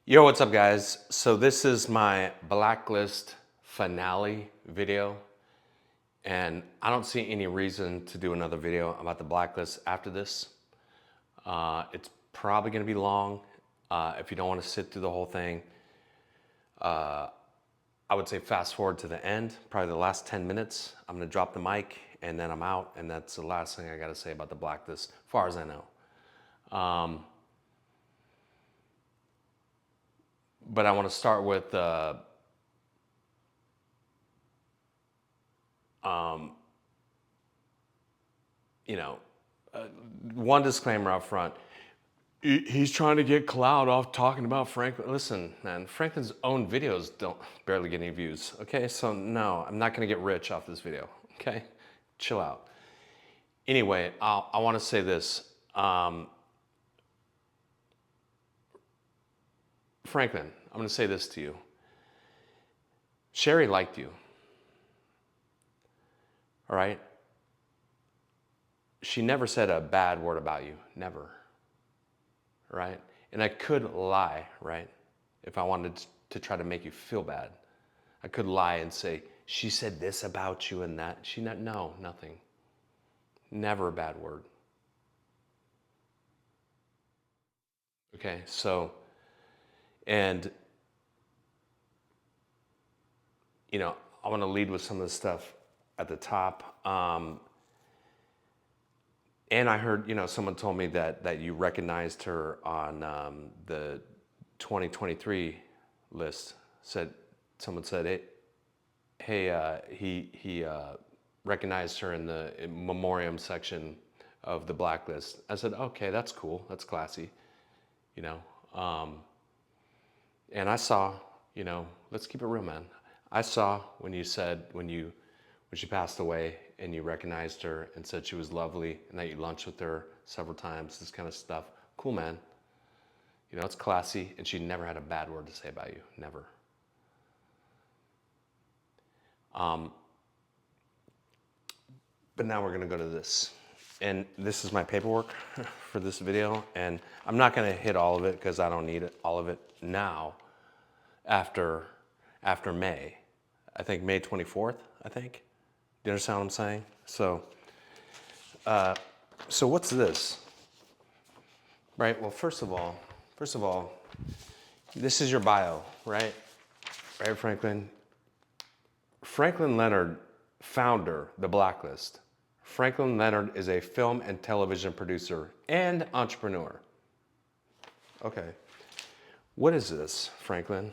Yo, what's up, guys? So this is my Blacklist finale video, and I don't see any reason to do another video about the Blacklist after this. It's probably going to be long. If you don't want to sit through the whole thing, I would say fast forward to the end, probably the last 10 minutes. I'm going to drop the mic, and then I'm out, and that's the last thing I got to say about the Blacklist, as far as I know. But I want to start with one disclaimer up front. He's trying to get clout off talking about Franklin. Listen, man, Franklin's own videos don't barely get any views. Okay, so no, I'm not going to get rich off this video. Okay, chill out. Anyway, I want to say this. Franklin, I'm going to say this to you. Sherry liked you. All right? She never said a bad word about you. Never. Right? And I could lie, right? If I wanted to try to make you feel bad. I could lie and say, she said this about you and that. No, nothing. Never a bad word. Okay, so, and, I want to lead with some of the stuff at the top. And I heard, someone told me that you recognized her on the 2023 list. Someone said, he recognized her in the memoriam section of the Blacklist. I said, okay, that's cool, that's classy, And I saw, let's keep it real, man. I saw when she passed away and you recognized her and said she was lovely and that you lunched with her several times, this kind of stuff. Cool, man. It's classy, and she never had a bad word to say about you. Never. But now we're going to go to this. And this is my paperwork for this video. And I'm not going to hit all of it because I don't need all of it now after May. I think May 24th, I think. Do you understand what I'm saying? So what's this? Right, well, first of all, this is your bio, right? Right, Franklin? Franklin Leonard, founder, The Blacklist. Franklin Leonard is a film and television producer and entrepreneur. Okay. What is this, Franklin?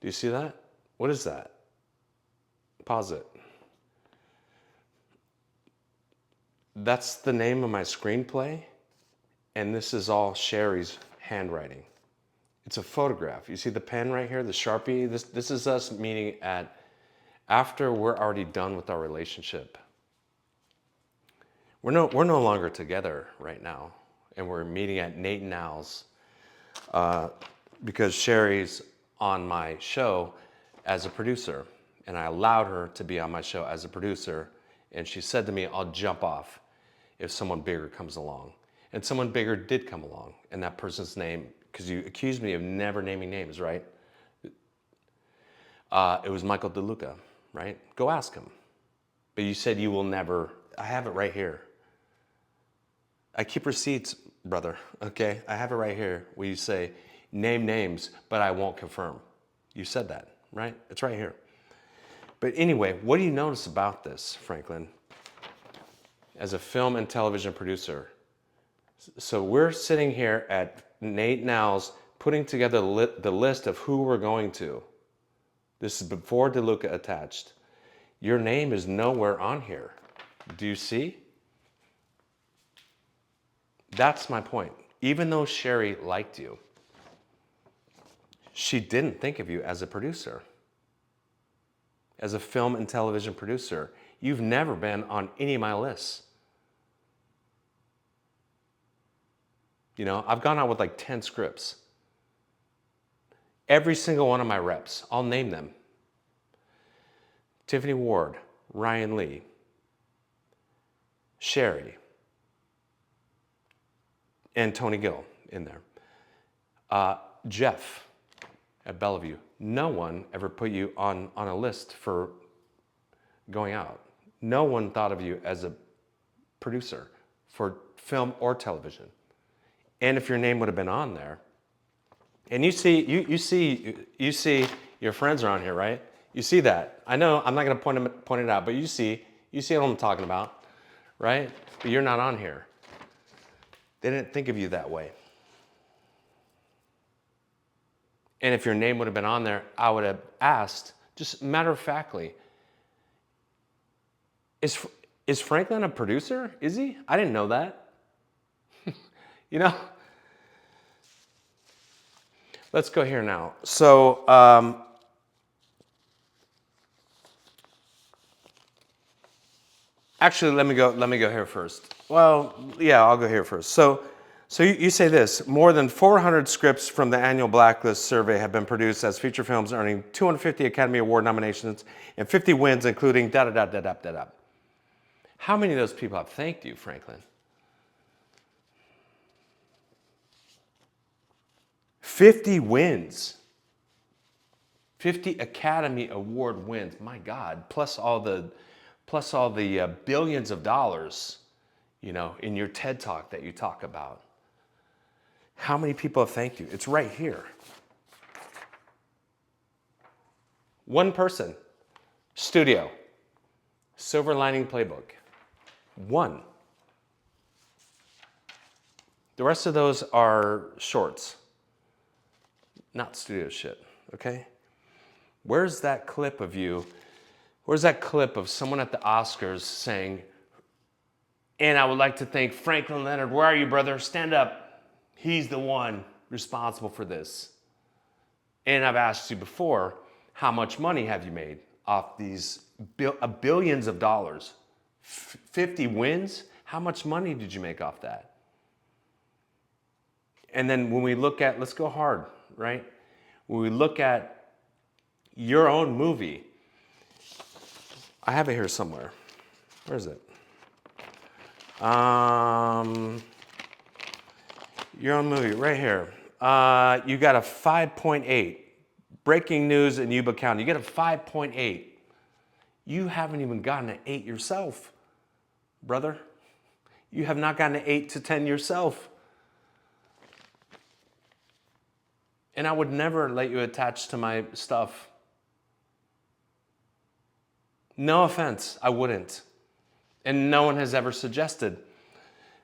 Do you see that? What is that? Pause it. That's the name of my screenplay, and this is all Sherry's handwriting. It's a photograph. You see the pen right here, the Sharpie? This is us meeting after we're already done with our relationship. We're no longer together right now, and we're meeting at Nate and Al's because Sherry's on my show as a producer, and I allowed her to be on my show as a producer, and she said to me, I'll jump off if someone bigger comes along. And someone bigger did come along, and that person's name, because you accused me of never naming names, right? It was Michael DeLuca, right? Go ask him. But you said you will never. I have it right here. I keep receipts, brother, okay? I have it right here where you say, name names, but I won't confirm. You said that, right? It's right here. But anyway, what do you notice about this, Franklin? As a film and television producer. So we're sitting here at Nate and Al's putting together the list of who we're going to. This is before DeLuca attached. Your name is nowhere on here. Do you see? That's my point. Even though Sherry liked you, she didn't think of you as a producer. As a film and television producer, you've never been on any of my lists. I've gone out with like 10 scripts. Every single one of my reps, I'll name them. Tiffany Ward, Ryan Lee, Sherry, and Tony Gill in there. Jeff at Bellevue, no one ever put you on a list for going out. No one thought of you as a producer for film or television. And if your name would have been on there, and you see your friends are on here, right? You see that. I know I'm not going to point it out, but you see what I'm talking about, right? But you're not on here. They didn't think of you that way. And if your name would have been on there, I would have asked, just matter of factly, is Franklin a producer? Is he? I didn't know that. You know? Let's go here now. So, actually, let me go here first. Well, yeah, I'll go here first. So you say this: more than 400 scripts from the annual Blacklist survey have been produced as feature films, earning 250 Academy Award nominations and 50 wins, including da da da da da da da. How many of those people have thanked you, Franklin? 50 wins. 50 Academy Award wins. My God, plus all the billions of dollars, you know, in your TED Talk that you talk about. How many people have thanked you? It's right here. One person, studio, Silver Lining Playbook. One. The rest of those are shorts, not studio shit, okay? Where's that clip of you? Where's that clip of someone at the Oscars saying, and I would like to thank Franklin Leonard. Where are you, brother? Stand up. He's the one responsible for this. And I've asked you before, how much money have you made off these billions of dollars? 50 wins? How much money did you make off that? And then when we look at, let's go hard, right? When we look at your own movie, I have it here somewhere. Where is it? Your own movie, right here. You got a 5.8. Breaking news in Yuba County. You get a 5.8. You haven't even gotten an 8 yourself, brother. You have not gotten an 8 to 10 yourself. And I would never let you attach to my stuff. No offense, I wouldn't. And no one has ever suggested,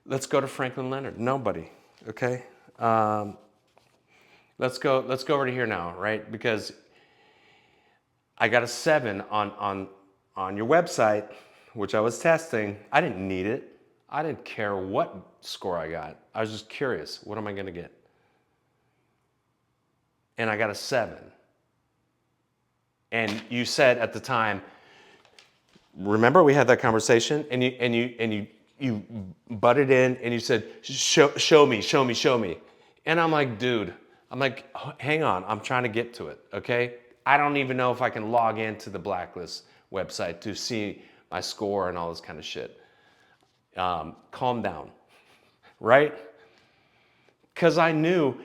let's go to Franklin Leonard. Nobody, okay? Let's go over to here now, right? Because I got a 7 on your website, which I was testing. I didn't need it. I didn't care what score I got. I was just curious, what am I gonna get? And I got a 7. And you said at the time, remember we had that conversation, and you butted in and you said, show me. And I'm like, dude, hang on, I'm trying to get to it, okay? I don't even know if I can log into the Blacklist website to see my score and all this kind of shit. Calm down, right? Because I knew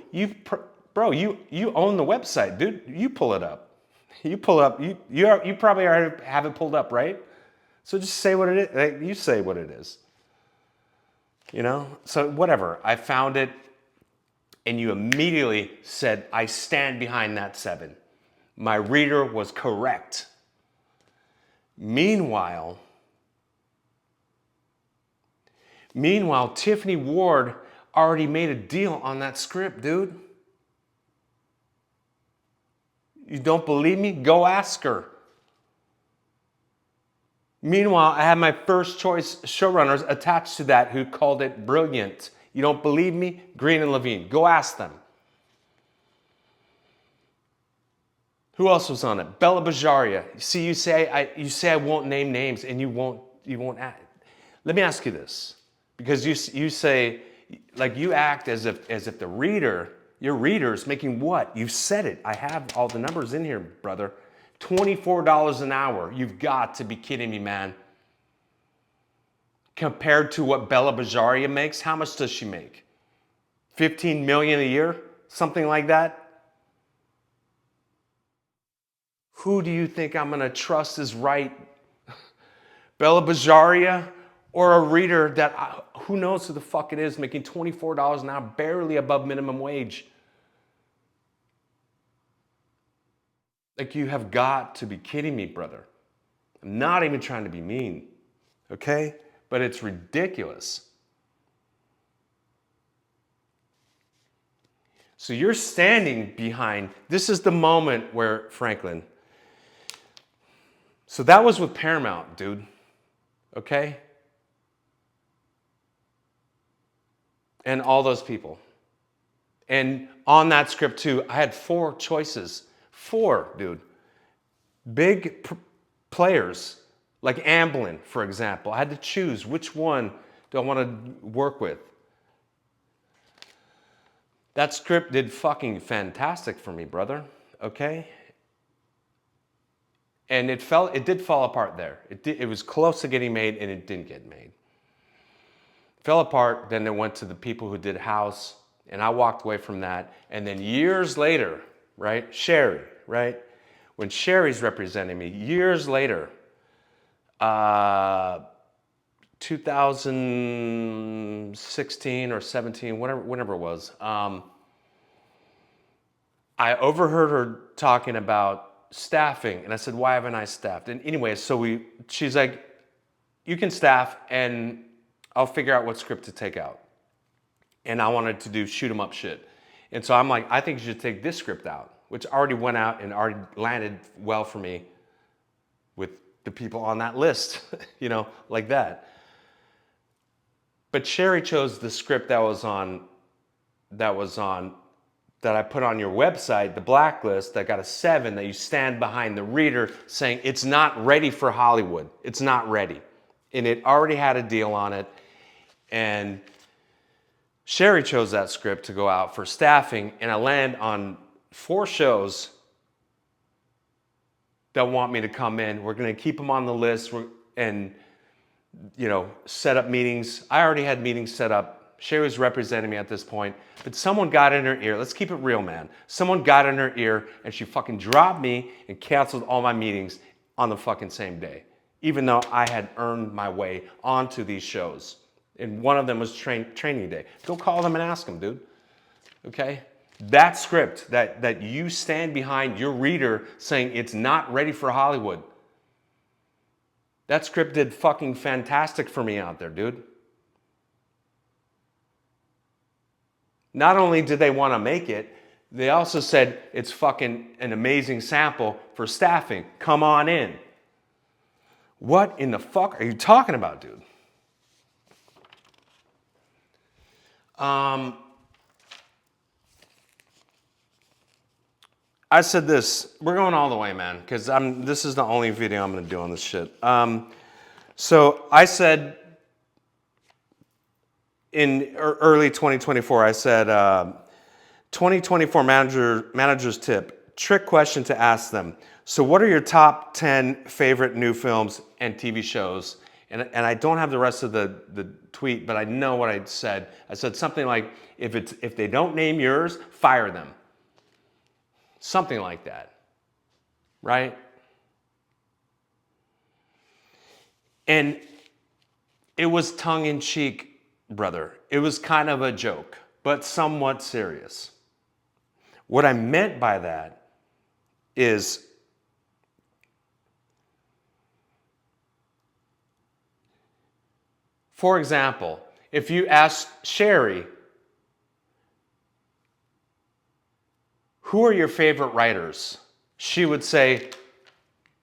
bro, you own the website, dude. You pull it up. You probably already have it pulled up, right? So just say what it is. Like, you say what it is. You know? So whatever. I found it, and you immediately said, I stand behind that 7. My reader was correct. Meanwhile, Tiffany Ward already made a deal on that script, dude. You don't believe me? Go ask her. Meanwhile, I had my first choice showrunners attached to that who called it brilliant. You don't believe me? Green and Levine. Go ask them. Who else was on it? Bella Bajaria. See, you say I won't name names, and you won't act. Let me ask you this, because you say, like, you act as if the reader, your reader's making what? You've said it. I have all the numbers in here, brother. $24 an hour. You've got to be kidding me, man. Compared to what Bella Bajaria makes, how much does she make? $15 million a year? something like that. Who do you think I'm gonna trust is right? Bella Bajaria or a reader that, who knows who the fuck it is, making $24 an hour, barely above minimum wage? Like, you have got to be kidding me, brother. I'm not even trying to be mean, okay? But it's ridiculous. So you're standing behind, this is the moment where, Franklin, so that was with Paramount, dude, okay? And all those people. And on that script too, I had 4 choices. 4, dude. Big players, like Amblin, for example. I had to choose which one do I want to work with. That script did fucking fantastic for me, brother, okay? And it did fall apart there. It was close to getting made, and it didn't get made. Fell apart, then it went to the people who did House, and I walked away from that. And then years later, right, Sherry, right? When Sherry's representing me, years later, 2016 or 17, whenever it was, I overheard her talking about staffing, and I said, why haven't I staffed? And anyway, so she's like, you can staff, and I'll figure out what script to take out. And I wanted to do shoot 'em up shit. And so I'm like, I think you should take this script out, which already went out and already landed well for me with the people on that list, you know, like that. But Sherry chose the script that I put on your website, the Blacklist, that got a 7, that you stand behind the reader saying it's not ready for Hollywood. It's not ready. And it already had a deal on it. And Sherry chose that script to go out for staffing, and I land on 4 shows that want me to come in. We're gonna keep them on the list and, you know, set up meetings. I already had meetings set up. Sherry was representing me at this point, but someone got in her ear. Let's keep it real, man. Someone got in her ear, and she fucking dropped me and canceled all my meetings on the fucking same day, even though I had earned my way onto these shows. And one of them was training day. Go call them and ask them, dude. Okay? That script that you stand behind your reader saying it's not ready for Hollywood. That script did fucking fantastic for me out there, dude. Not only did they want to make it, they also said it's fucking an amazing sample for staffing. Come on in. What in the fuck are you talking about, dude? I said this, we're going all the way, man, because this is the only video I'm going to do on this shit. So I said in early 2024, I said, 2024 manager's tip, trick question to ask them. So what are your top 10 favorite new films and TV shows? And I don't have the rest of the tweet, but I know what I said. I said something like, if they don't name yours, fire them. Something like that, right? And it was tongue-in-cheek, brother. It was kind of a joke, but somewhat serious. What I meant by that is, for example, if you ask Sherry, who are your favorite writers? She would say,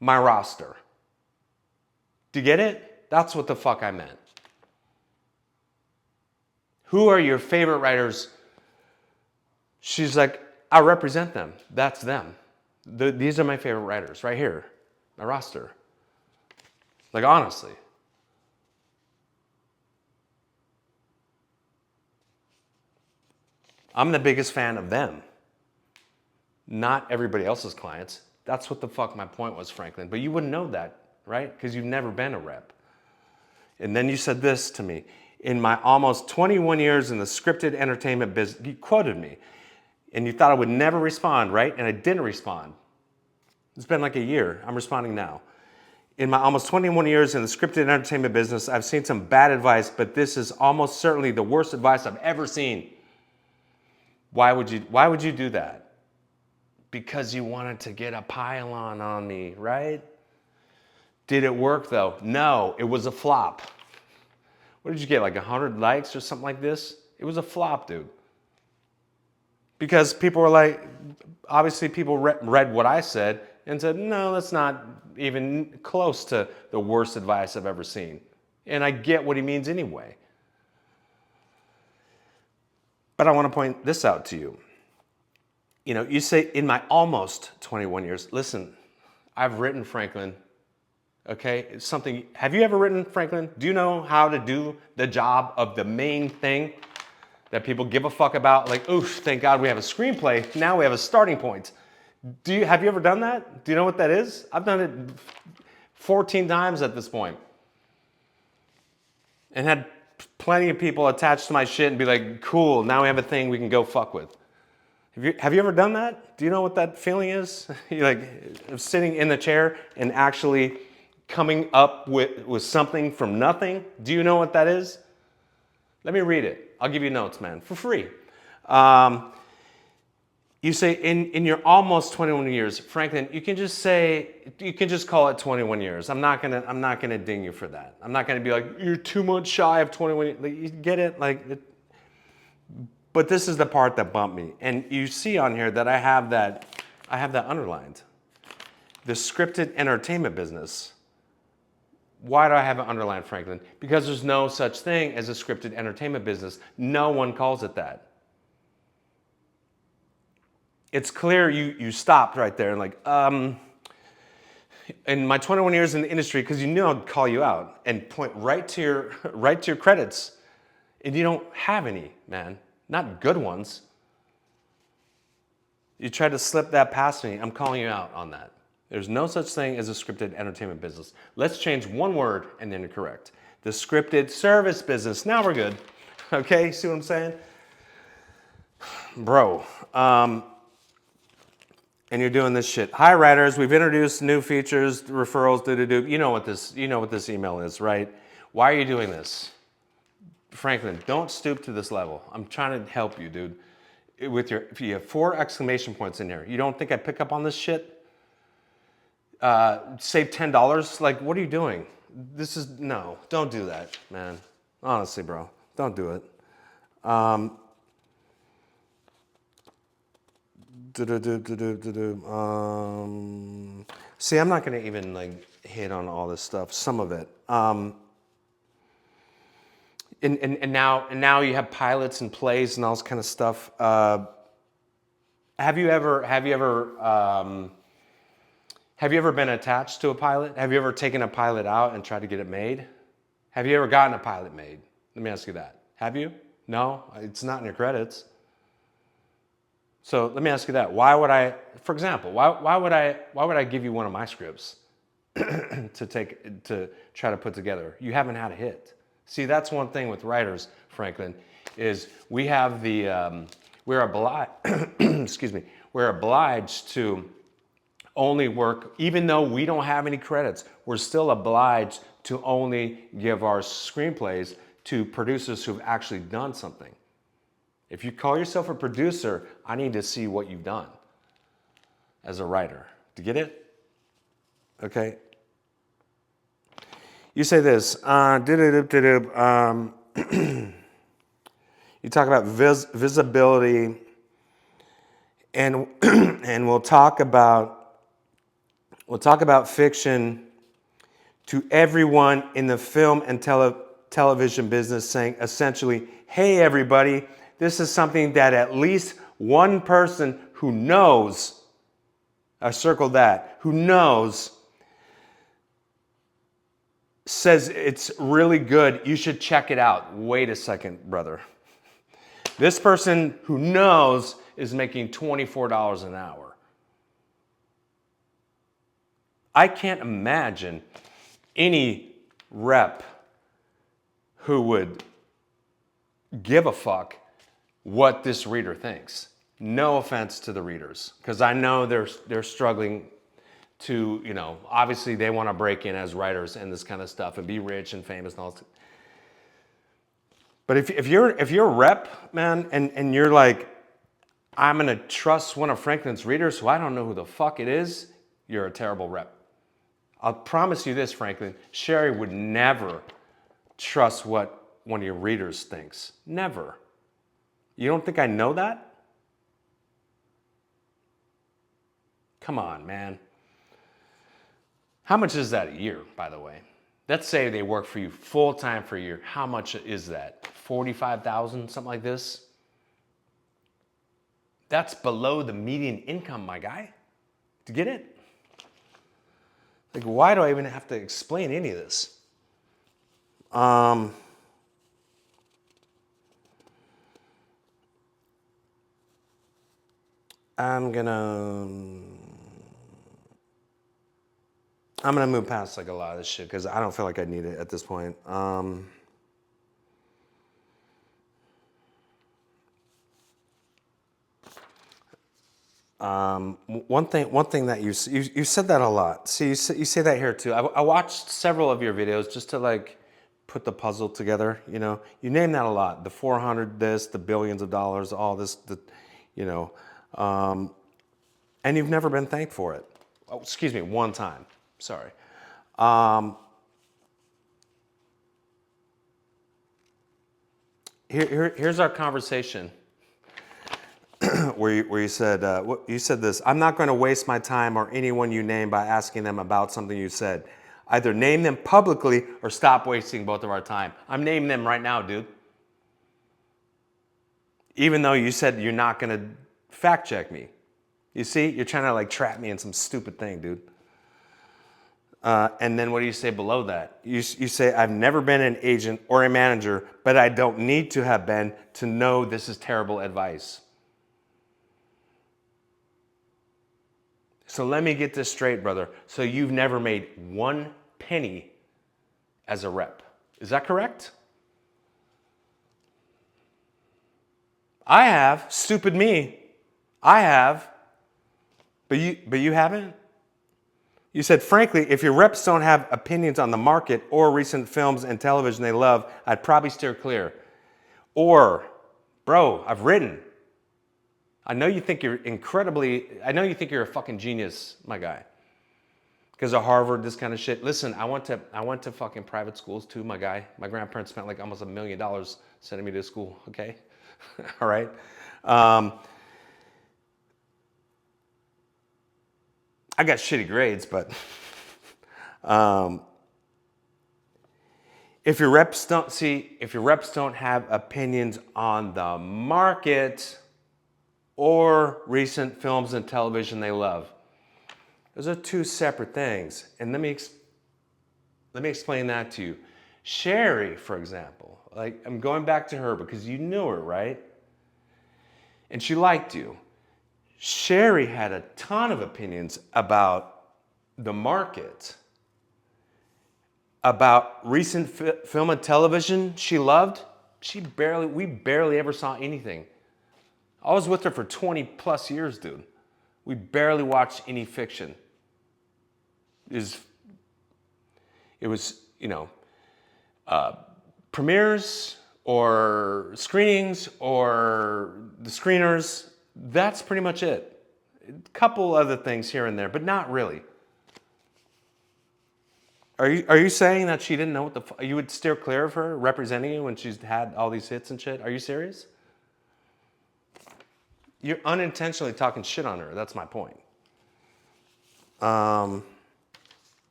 my roster. Do you get it? That's what the fuck I meant. Who are your favorite writers? She's like, I represent them. That's them. These are my favorite writers right here, my roster. Like, honestly. I'm the biggest fan of them. Not everybody else's clients. That's what the fuck my point was, Franklin. But you wouldn't know that, right? Because you've never been a rep. And then you said this to me. In my almost 21 years in the scripted entertainment business, you quoted me. And you thought I would never respond, right? And I didn't respond. It's been like a year. I'm responding now. In my almost 21 years in the scripted entertainment business, I've seen some bad advice, but this is almost certainly the worst advice I've ever seen. Why would you do that? Because you wanted to get a pylon on me, right? Did it work though? No, it was a flop. What did you get, like 100 likes or something like this? It was a flop, dude. Because people were like, obviously people read what I said and said, no, that's not even close to the worst advice I've ever seen. And I get what he means anyway. But I want to point this out to you. You know, you say in my almost 21 years, listen, I've written, Franklin, okay? It's something, have you ever written, Franklin? Do you know how to do the job of the main thing that people give a fuck about? Like, oof, thank God we have a screenplay. Now we have a starting point. Have you ever done that? Do you know what that is? I've done it 14 times at this point. And had plenty of people attached to my shit and be like, cool, now we have a thing we can go fuck with. Have you ever done that? Do you know what that feeling is? You're like sitting in the chair and actually coming up with something from nothing. Do you know what that is? Let me read it. I'll give you notes, man, for free. You say in your almost 21 years, Franklin, you can just call it 21 years. I'm not gonna ding you for that. I'm not gonna be like, you're 2 months shy of 21 years. Like, you get it? But this is the part that bumped me. And you see on here that I have that underlined. The scripted entertainment business. Why do I have it underlined, Franklin? Because there's no such thing as a scripted entertainment business. No one calls it that. It's clear you stopped right there and like, in my 21 years in the industry, because you knew I'd call you out and point right to your credits, and you don't have any, man. Not good ones. You tried to slip that past me. I'm calling you out on that. There's no such thing as a scripted entertainment business. Let's change one word and then you're correct. The scripted service business. Now we're good. Okay, see what I'm saying? Bro, and you're doing this shit. Hi writers, we've introduced new features, referrals, do. You know what this email is, right? Why are you doing this? Franklin, don't stoop to this level. I'm trying to help you, dude. If you have 4 exclamation points in here, you don't think I pick up on this shit? Save $10? Like, what are you doing? No, don't do that, man. Honestly, bro, don't do it. See, I'm not gonna even like hit on all this stuff, some of it. And now you have pilots and plays and all this kind of stuff. Have you ever been attached to a pilot? Have you ever taken a pilot out and tried to get it made? Have you ever gotten a pilot made? Let me ask you that. Have you? No, it's not in your credits. So let me ask you that. Why would I, for example, why would I give you one of my scripts to try to put together? You haven't had a hit. See, that's one thing with writers, Franklin, is we have we're obliged to only work, even though we don't have any credits, we're still obliged to only give our screenplays to producers who've actually done something. If you call yourself a producer, I need to see what you've done as a writer. Do you get it? Okay. You say this. You talk about visibility, and and we'll talk about fiction to everyone in the film and television business, saying essentially, hey everybody, this is something that at least one person who knows, I circled that, who knows, says it's really good, you should check it out. Wait a second, brother. This person who knows is making $24 an hour. I can't imagine any rep who would give a fuck what this reader thinks. No offense to the readers, because I know they're struggling to, you know, obviously they want to break in as writers and this kind of stuff and be rich and famous and all this. But if you're a rep, man, and you're like, I'm gonna trust one of Franklin's readers who I don't know who the fuck it is, you're a terrible rep. I'll promise you this, Franklin, Sherry would never trust what one of your readers thinks. Never. You don't think I know that? Come on, man. How much is that a year, by the way? Let's say they work for you full time for a year. How much is that? 45,000, something like this? That's below the median income, my guy. Do you get it? Like, why do I even have to explain any of this? I'm gonna move past like a lot of this shit because I don't feel like I need it at this point. One thing that you said that a lot. See, you say that here too. I watched several of your videos just to like put the puzzle together. You know, you name that a lot. The 400, this, the billions of dollars, all this, you know, and you've never been thanked for it. Oh, excuse me, one time. Sorry. Here's our conversation. where you said you said this. I'm not going to waste my time or anyone you name by asking them about something you said. Either name them publicly or stop wasting both of our time. I'm naming them right now, dude. Even though you said you're not going to fact check me. You see, you're trying to like trap me in some stupid thing, dude. And then what do you say below that? You say, I've never been an agent or a manager, but I don't need to have been to know this is terrible advice. So let me get this straight, brother. So you've never made one penny as a rep. Is that correct? I have. Stupid me. I have. But you haven't? You said, frankly, if your reps don't have opinions on the market or recent films and television they love, I'd probably steer clear. Or, bro, I've written. I know you think you're a fucking genius, my guy. Because of Harvard, this kind of shit. Listen, I went to fucking private schools too, my guy. My grandparents spent like almost $1 million sending me to school, okay? All right? I got shitty grades, but if your reps don't have opinions on the market or recent films and television they love, those are two separate things. And let me explain that to you. Sherry, for example, like I'm going back to her because you knew her, right? And she liked you. Sherry had a ton of opinions about the market, about recent film and television she loved. We barely ever saw anything. I was with her for 20 plus years, dude. We barely watched any fiction. It was, you know, premieres or screenings or the screeners. That's pretty much it. A couple other things here and there, but not really. Are you saying that she didn't know what you would steer clear of her representing you when she's had all these hits and shit? Are you serious? You're unintentionally talking shit on her. That's my point.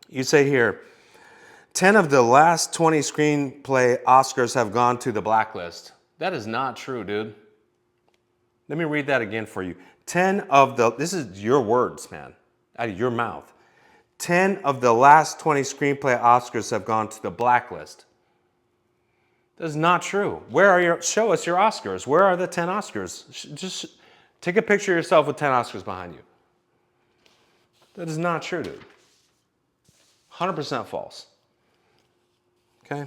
You say here, 10 of the last 20 screenplay Oscars have gone to the Blacklist. That is not true, dude. Let me read that again for you. This is your words, man, out of your mouth. 10 of the last 20 screenplay Oscars have gone to the Blacklist. That is not true. Show us your Oscars. Where are the 10 Oscars? Just take a picture of yourself with 10 Oscars behind you. That is not true, dude. 100% false. Okay?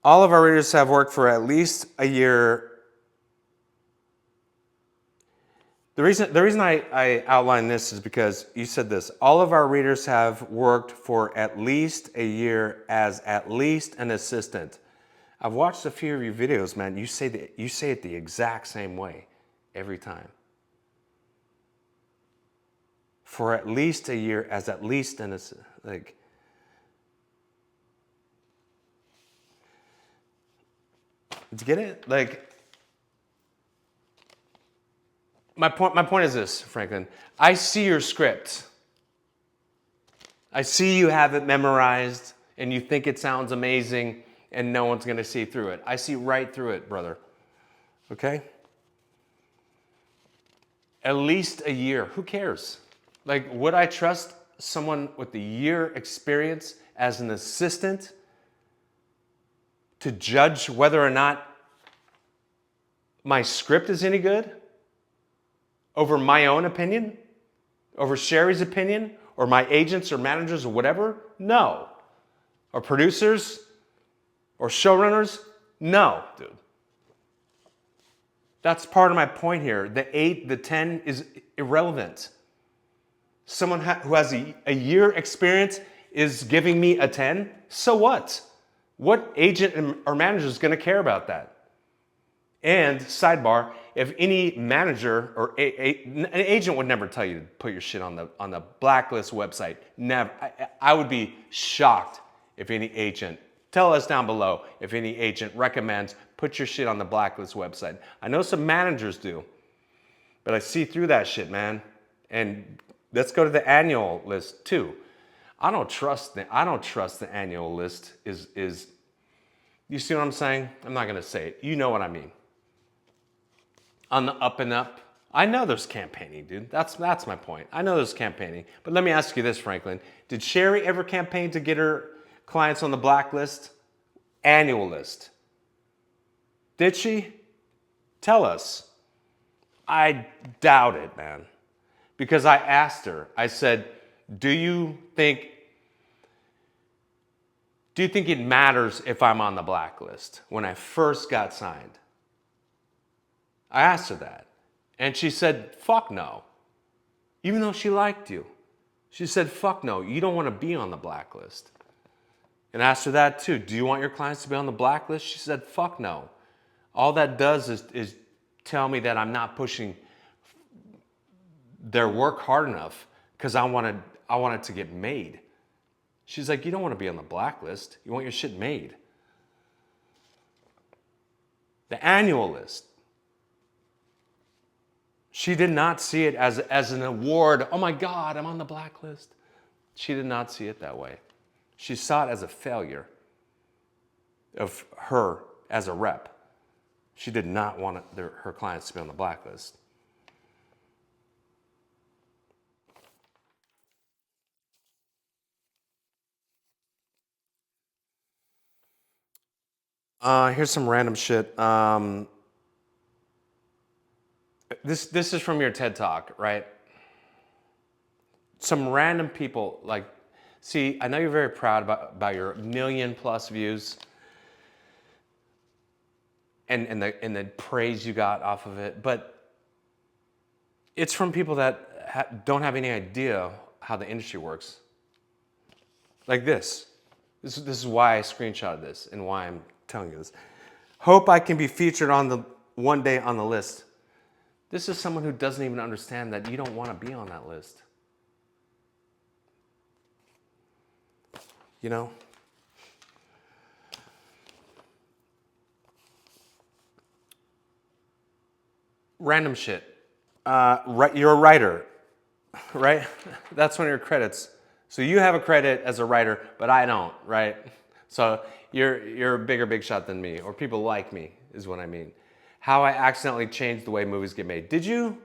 All of our readers have worked for at least a year. The reason I outlined this is because you said this. All of our readers have worked for at least a year as at least an assistant. I've watched a few of your videos, man. You say it the exact same way every time. For at least a year as at least an assistant. Like, did you get it? Like, my point is this, Franklin. I see your script. I see you have it memorized and you think it sounds amazing and no one's going to see through it. I see right through it, brother. Okay? At least a year. Who cares? Like, would I trust someone with a year experience as an assistant to judge whether or not my script is any good? Over my own opinion? Over Sherry's opinion? Or my agents or managers or whatever? No. Or producers? Or showrunners? No, dude. That's part of my point here. The 8, the 10 is irrelevant. Someone who has a year experience is giving me a 10? So what? What agent or manager is going to care about that? And sidebar, if any manager or an agent would never tell you to put your shit on the Blacklist website. Never. I would be shocked if any agent, tell us down below if any agent recommends put your shit on the Blacklist website. I know some managers do, but I see through that shit, man. And let's go to the annual list too. I don't trust the annual list is you see what I'm saying? I'm not gonna say it. You know what I mean. On the up and up, I know there's campaigning, dude. That's my point. I know there's campaigning. But let me ask you this, Franklin. Did Sherry ever campaign to get her clients on the Blacklist? Annual list. Did she? Tell us. I doubt it, man. Because I asked her, I said, do you think it matters if I'm on the Blacklist? When I first got signed. I asked her that. And she said, fuck no. Even though she liked you. She said, fuck no, you don't want to be on the Blacklist. And I asked her that too. Do you want your clients to be on the Blacklist? She said, fuck no. All that does is tell me that I'm not pushing their work hard enough because I want it to get made. She's like, you don't want to be on the Blacklist. You want your shit made. The annual list. She did not see it as an award. Oh my God, I'm on the Blacklist. She did not see it that way. She saw it as a failure of her as a rep. She did not want her clients to be on the Blacklist. Here's some random shit. This is from your TED Talk, right? Some random people, like, see, I know you're very proud about your 1 million+ views and the praise you got off of it, but it's from people that don't have any idea how the industry works. Like this. This is why I screenshotted this and why I'm telling you this. Hope I can be featured one day on the list. This is someone who doesn't even understand that you don't want to be on that list. You know? Random shit. You're a writer, right? That's one of your credits. So you have a credit as a writer, but I don't, right? So you're a bigger big shot than me, or people like me is what I mean. How I accidentally changed the way movies get made. Did you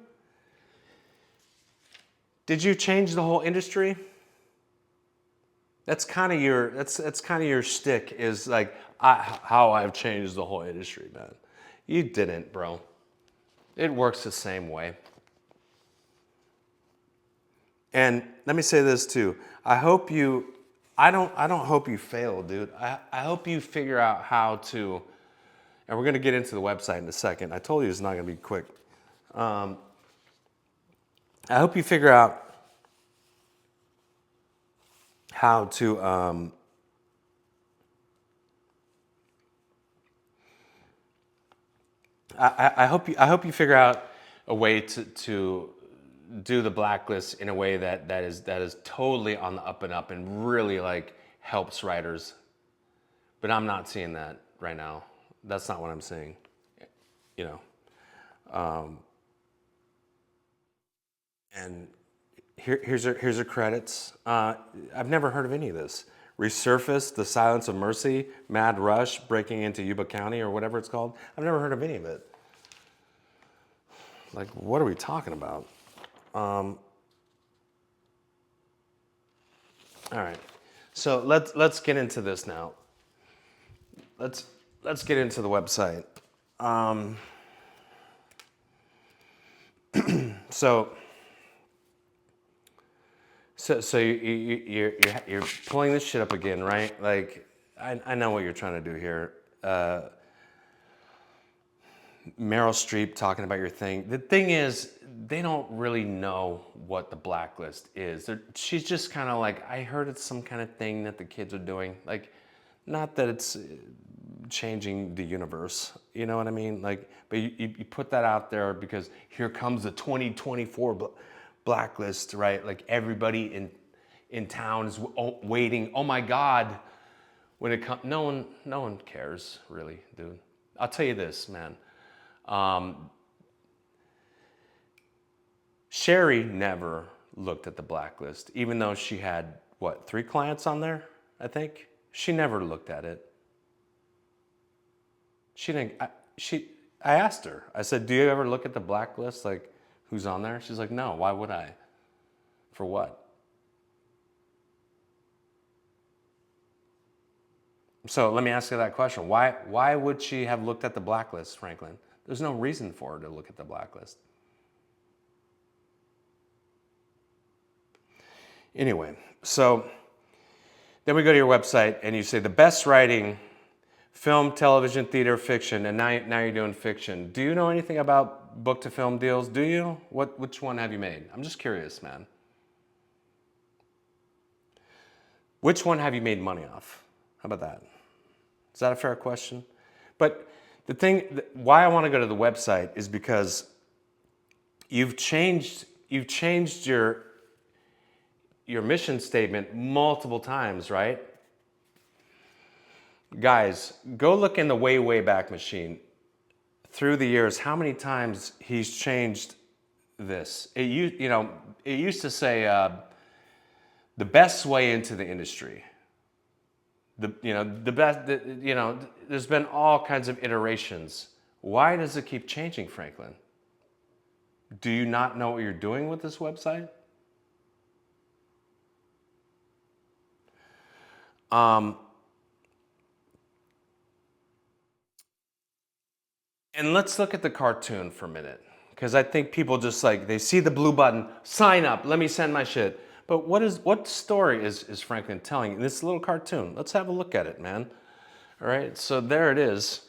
change the whole industry? That's kind of your shtick, is like how I've changed the whole industry, man. You didn't, bro. It works the same way. And let me say this too. I don't hope you fail, dude. I hope you figure out how to, and we're gonna get into the website in a second. I told you it's not gonna be quick. I hope you figure out how to, I hope you figure out a way to do the blacklist in a way that is totally on the up and up and really like helps writers. But I'm not seeing that right now. That's not what I'm seeing. You know. And here's her credits. I've never heard of any of this. Resurfaced, The Silence of Mercy, Mad Rush, Breaking into Yuba County, or whatever it's called. I've never heard of any of it. Like, what are we talking about? All right, so let's get into this now. Let's get into the website. So you're pulling this shit up again, right? Like, I know what you're trying to do here. Meryl Streep talking about your thing. The thing is, they don't really know what the blacklist is. She's just kind of like, I heard it's some kind of thing that the kids are doing. Like, not that it's changing the universe, you know what I mean? Like, but you put that out there because here comes the 2024 blacklist, right? Like, everybody in town is waiting. Oh my God, when it comes, no one cares really, dude. I'll tell you this, man. Sherry never looked at the blacklist, even though she had, what, 3 clients on there, I think? She never looked at it. She didn't, I asked her, I said, do you ever look at the blacklist, like, who's on there? She's like, no, why would I? For what? So let me ask you that question. Why would she have looked at the blacklist, Franklin? There's no reason for her to look at the blacklist. Anyway, so then we go to your website and you say the best writing, film, television, theater, fiction, and now you're doing fiction. Do you know anything about book to film deals? Do you? Which one have you made? I'm just curious, man. Which one have you made money off? How about that? Is that a fair question? But the thing, why I want to go to the website is because you've changed your mission statement multiple times, right? Guys, go look in the way back machine. Through the years, how many times he's changed this? It used to say the best way into the industry. There's been all kinds of iterations. Why does it keep changing, Franklin? Do you not know what you're doing with this website? And let's look at the cartoon for a minute, because I think people just like, they see the blue button, sign up, let me send my shit. But what story is Franklin telling in this little cartoon? Let's have a look at it, man. All right, so there it is.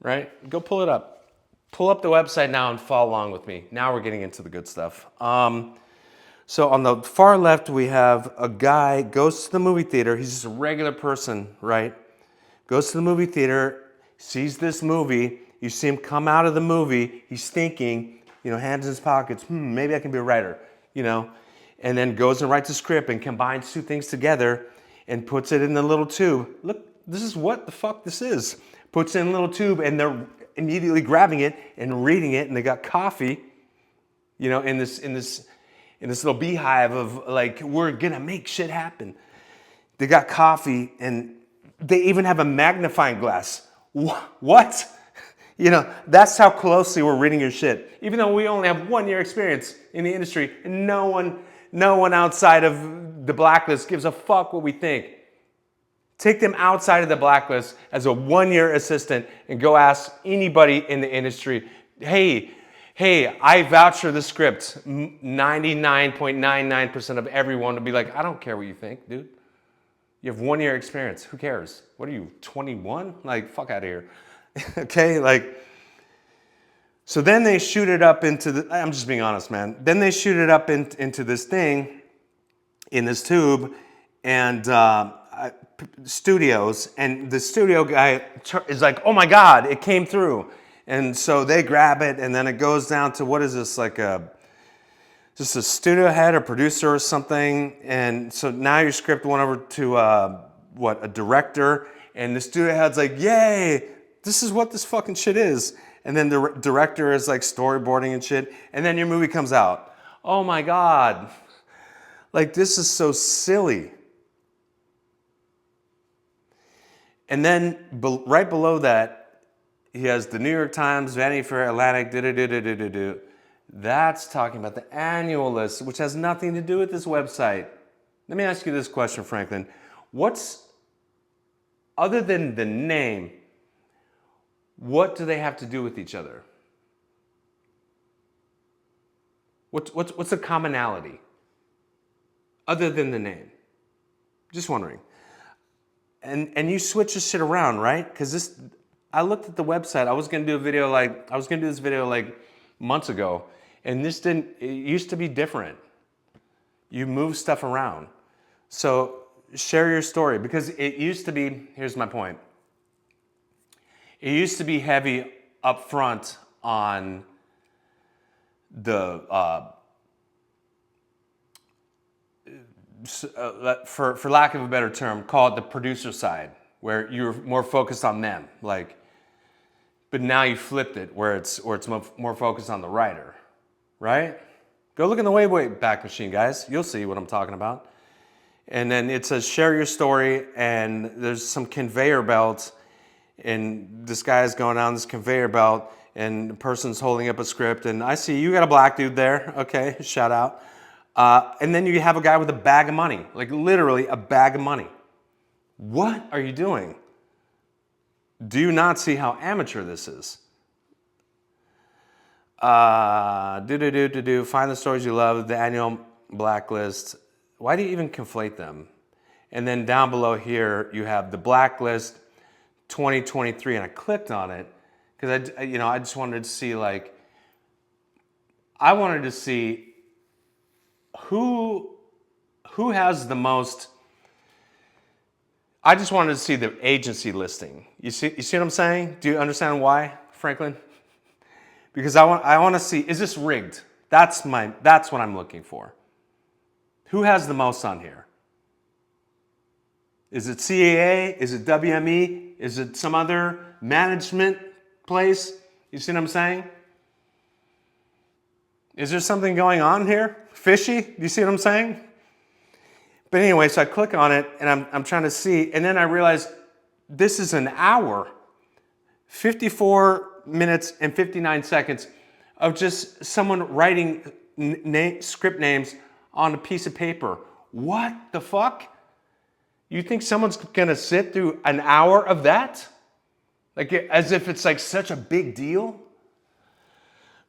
Right? Go pull it up. Pull up the website now and follow along with me. Now we're getting into the good stuff. So on the far left, we have a guy goes to the movie theater. He's just a regular person, right? Goes to the movie theater, sees this movie. You see him come out of the movie. He's thinking, hands in his pockets. Maybe I can be a writer. And then goes and writes a script and combines 2 things together and puts it in the little tube. Look, this is what the fuck this is. Puts it in a little tube and they're immediately grabbing it and reading it, and they got coffee, in this little beehive of like, we're gonna make shit happen. They got coffee and they even have a magnifying glass. What? That's how closely we're reading your shit. Even though we only have 1 year experience in the industry, and no one outside of the blacklist gives a fuck what we think. Take them outside of the blacklist as a 1 year assistant and go ask anybody in the industry, hey, Hey, I vouch for the script. 99.99% of everyone would be like, I don't care what you think, dude. You have 1 year experience. Who cares? What are you, 21? Like, fuck out of here. Okay, like, so then they shoot it up into the, I'm just being honest, man. Then they shoot it up into this thing, in this tube, and studios, and the studio guy is like, oh my God, it came through. And so they grab it, and then it goes down to, what is this, like just a studio head or producer or something. And so now your script went over to a director, and the studio head's like, yay, this is what this fucking shit is. And then the director is like storyboarding and shit, and then your movie comes out. Oh my God. Like, this is so silly. And then right below that, he has the New York Times, Vanity Fair, Atlantic, That's talking about the annual list, which has nothing to do with this website. Let me ask you this question, Franklin. Other than the name, what do they have to do with each other? What's the commonality? Other than the name? Just wondering. And you switch this shit around, right? Because I looked at the website. I was gonna do this video like months ago, and it used to be different. You move stuff around. So share your story, because it used to be, here's my point. It used to be heavy up front on the, for lack of a better term, call it the producer side, where you're more focused on them. Like, but now you flipped it, where it's more focused on the writer, right? Go look in the way back machine, guys. You'll see what I'm talking about. And then it says share your story, and there's some conveyor belts, and this guy is going down this conveyor belt, and the person's holding up a script, and I see you got a black dude there. Okay, shout out. And then you have a guy with a bag of money, like literally a bag of money. What are you doing? Do you not see how amateur this is? Find the stories you love, the annual Blacklist. Why do you even conflate them? And then down below here, you have the Blacklist 2023, and I clicked on it because I just wanted to see, like, I wanted to see who has the most. I just wanted to see the agency listing. You see what I'm saying? Do you understand why, Franklin? Because I want to see, is this rigged? That's what I'm looking for. Who has the most on here? Is it CAA? Is it WME? Is it some other management place? You see what I'm saying? Is there something going on here? Fishy? You see what I'm saying? But anyway, so I click on it, and I'm trying to see, and then I realize this is an hour, 54 minutes and 59 seconds of just someone writing script names on a piece of paper. What the fuck? You think someone's gonna sit through an hour of that? Like, as if it's like such a big deal?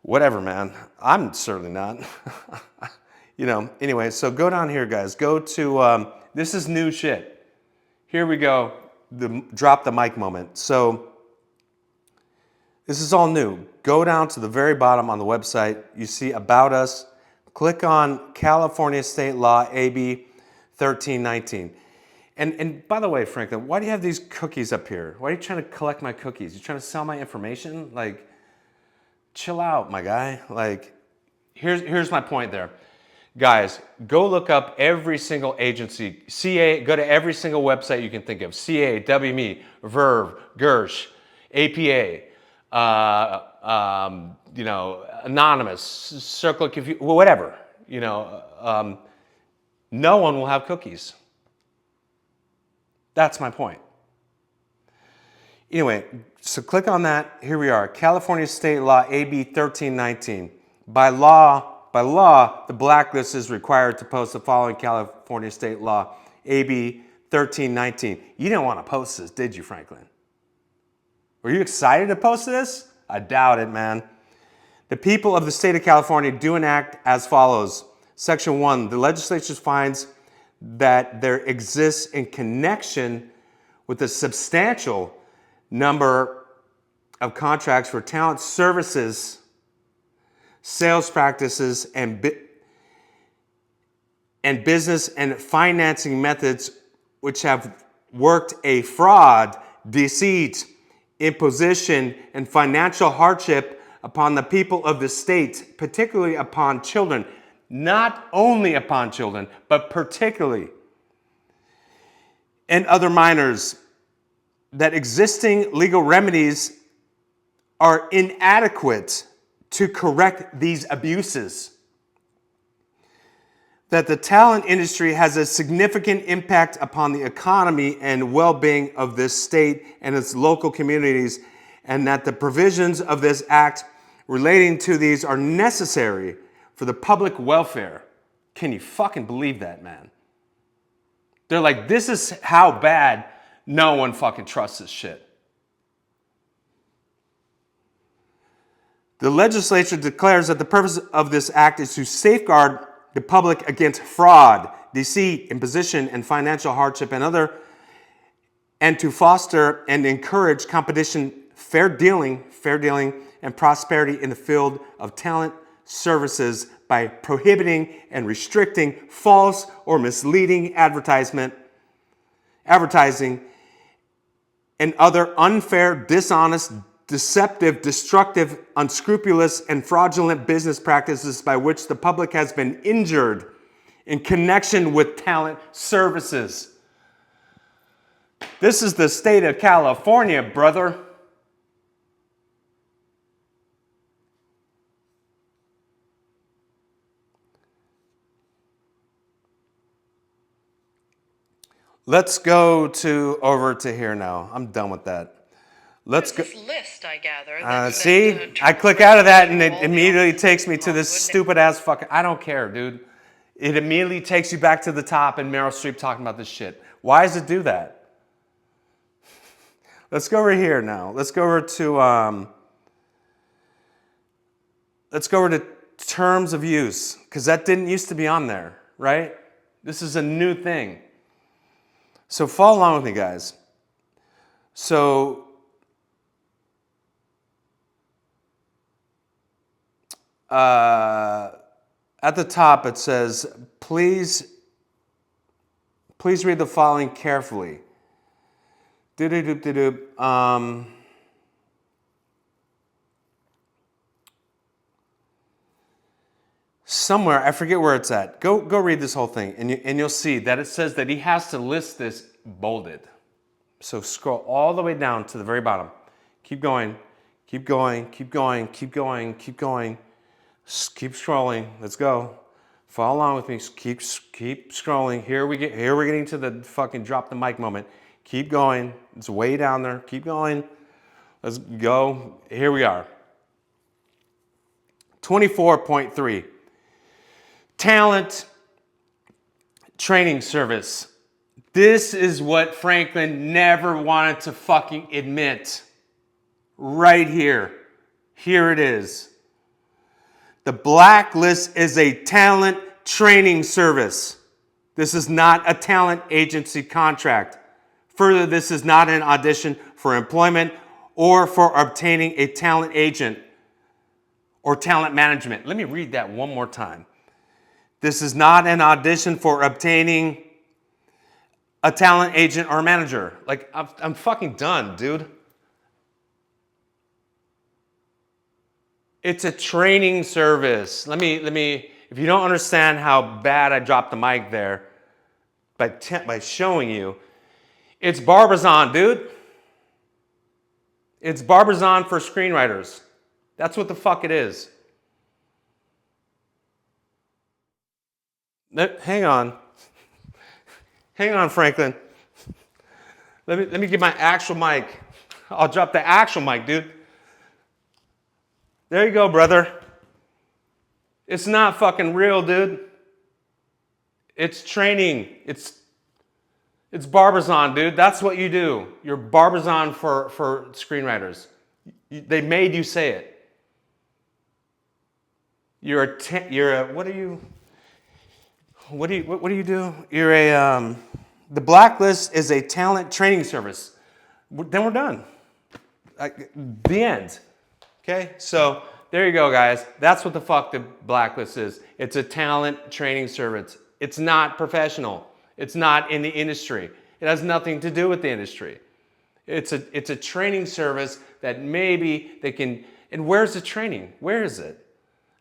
Whatever, man. I'm certainly not. Anyway, so go down here, guys. Go to, this is new shit. Here we go, the drop the mic moment. So this is all new. Go down to the very bottom on the website. You see About Us. Click on California State Law AB 1319. And by the way, Franklin, why do you have these cookies up here? Why are you trying to collect my cookies? You trying to sell my information? Like, chill out, my guy. Like, here's my point there. Guys, go look up every single agency. CA, go to every single website you can think of. CA, WME, Verve, Gersh, APA, Anonymous, Circle, whatever. No one will have cookies. That's my point. Anyway, so click on that. Here we are. California State Law AB 1319. By law, the Blacklist is required to post the following California State Law AB 1319. You didn't want to post this, did you, Franklin? Were you excited to post this? I doubt it, man. The people of the state of California do enact as follows. Section 1, the legislature finds that there exists in connection with a substantial number of contracts for talent services, sales practices, and business and financing methods which have worked a fraud, deceit, imposition, and financial hardship upon the people of the state, particularly upon children. Not only upon children, but particularly, and other minors, that existing legal remedies are inadequate to correct these abuses. That the talent industry has a significant impact upon the economy and well-being of this state and its local communities, and that the provisions of this act relating to these are necessary for the public welfare. Can you fucking believe that, man? They're like, this is how bad no one fucking trusts this shit. The legislature declares that the purpose of this act is to safeguard the public against fraud, deceit, imposition, and financial hardship and to foster and encourage competition, fair dealing, and prosperity in the field of talent services by prohibiting and restricting false or misleading advertising and other unfair, dishonest, deceptive, destructive, unscrupulous, and fraudulent business practices by which the public has been injured in connection with talent services. This is the state of California, brother. Let's go over to here now. I'm done with that. Let's go. This list, I gather. See, I click out of that and it immediately takes me to this stupid ass fucking. I don't care, dude. It immediately takes you back to the top and Meryl Streep talking about this shit. Why does it do that? Let's go over here now. Let's go over to terms of use, because that didn't used to be on there, right? This is a new thing. So follow along with me, guys. So at the top it says, please read the following carefully. Somewhere, I forget where it's at. Go read this whole thing, and you'll see that it says that he has to list this bolded. So scroll all the way down to the very bottom. Keep going, keep going, keep going, keep going, keep going. Keep scrolling. Let's go. Follow along with me. Keep scrolling. Here we're getting to the fucking drop the mic moment. Keep going. It's way down there. Keep going. Let's go. Here we are. 24.3. Talent training service. This is what Franklin never wanted to fucking admit. Right here. Here it is. The Blacklist is a talent training service. This is not a talent agency contract. Further, this is not an audition for employment or for obtaining a talent agent or talent management. Let me read that one more time. This is not an audition for obtaining a talent agent or manager. Like, I'm fucking done, dude. It's a training service. Let me, if you don't understand how bad I dropped the mic there by showing you, it's Barbizon, dude. It's Barbizon for screenwriters. That's what the fuck it is. Hang on. Hang on, Franklin. Let me get my actual mic. I'll drop the actual mic, dude. There you go, brother. It's not fucking real, dude. It's training. It's Barbizon, dude. That's what you do. You're Barbizon for screenwriters. They made you say it. You're a what do you do? You're a the Blacklist is a talent training service. Then we're done. The end. Okay, so there you go, guys. That's what the fuck the Blacklist is. It's a talent training service. It's not professional. It's not in the industry. It has nothing to do with the industry. It's a training service that maybe they can. And where's the training? Where is it?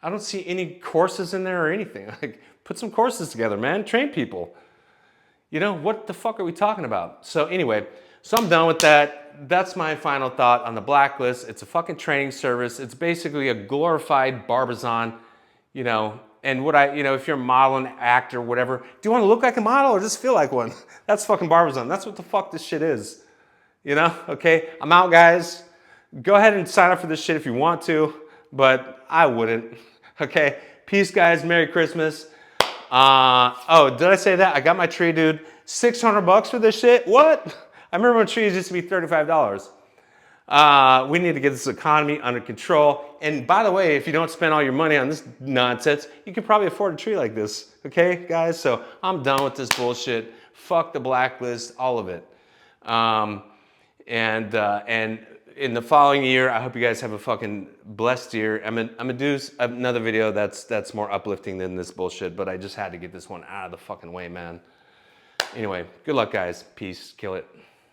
I don't see any courses in there or anything. Like, put some courses together, man. Train people. You know, what the fuck are we talking about? So anyway, so I'm done with that. That's my final thought on the Blacklist. It's a fucking training service. It's basically a glorified Barbizon, you know, and if you're a model and actor, whatever, do you want to look like a model or just feel like one? That's fucking Barbizon. That's what the fuck this shit is. You know, okay? I'm out, guys. Go ahead and sign up for this shit if you want to, but I wouldn't. Okay? Peace, guys. Merry Christmas. Oh, did I say that? I got my tree, dude. $600 for this shit? What? I remember when trees used to be $35. We need to get this economy under control. And by the way, if you don't spend all your money on this nonsense, you can probably afford a tree like this. Okay, guys? So I'm done with this bullshit. Fuck the Blacklist, all of it. And in the following year, I hope you guys have a fucking blessed year. I'm gonna do another video that's more uplifting than this bullshit, but I just had to get this one out of the fucking way, man. Anyway, good luck, guys. Peace. Kill it.